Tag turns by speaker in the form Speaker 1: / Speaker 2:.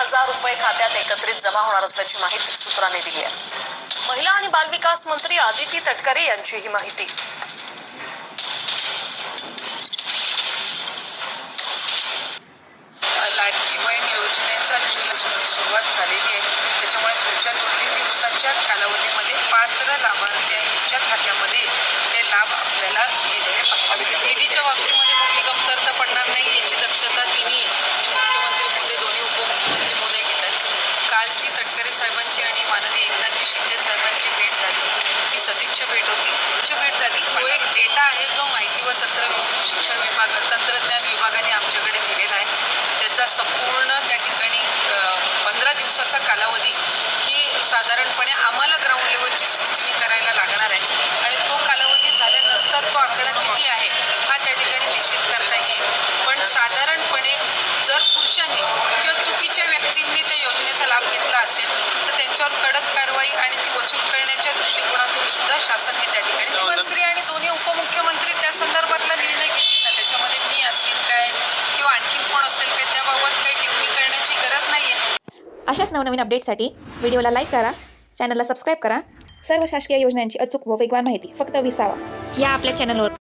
Speaker 1: 50,000 रुपये खात्यात एकत्रित जमा होणार असल्याची माहिती सूत्रांनी दिली आहे। महिला आणि बालविकास मंत्री आदिती तटकरे यांची ही माहिती।
Speaker 2: लाडकी बहीण योजनेचा सुरुवात झालेली आहे, त्याच्यामुळे पुढच्या 2-3 दिवसांच्या कालावधीमध्ये पात्र लाभार्थ्यांच्या खात्यामध्ये हे लाभ आपल्याला गेलेले पाहायला। निधीच्या बाबतीमध्ये कुठली कमतरता पडणार नाही याची दक्षता तिन्ही मुख्यमंत्री मोदी, दोन्ही उपमुख्यमंत्री मोदी घेत आहेत। कालची तटकरे साहेबांची आणि माननीय एकनाथजी शिंदे साहेबांची भेट झाली, ती सदिच्छा भेट होती। भेट झाली तो एक डेटा आहे जो माहिती व शिक्षण विभाग तंत्रज्ञान विभागाने आमच्याकडे दिलेला आहे। त्याचा संपूर्ण त्या ठिकाणी 15 दिवसाचा कालावधी ही साधारणपणे आम्हाला ग्राउंड लेवलची स्क्रुटिनी करायला लागणार आहे आणि तो कालावधी झाल्यानंतर तो आकडा किती आहे हा त्या ठिकाणी निश्चित करता येईल। पण साधारणपणे जर पुरुषांनी किंवा चुकीच्या व्यक्तींनी त्या योजनेचा लाभ घेतला असेल तर त्यांच्यावर कडक कारवाई आणि ती वसूल करण्याच्या दृष्टिकोनातून सुद्धा शासन हे त्या ठिकाणी मंत्री आणि दोन्ही उपमुख्यमंत्री त्या संदर्भातला निर्णय घेतील ना। त्याच्यामध्ये मी असेल काय किंवा आणखीन कोण असेल काय त्याबाबत काही टिप्पणी करण्याची गरज नाही आहे।
Speaker 3: अशाच नवनवीन अपडेट्ससाठी व्हिडिओला लाईक करा, चॅनलला सबस्क्राईब करा। सर्व शासकीय योजनांची अचूक व वेगवान माहिती फक्त विसावा या आपल्या चॅनलवर।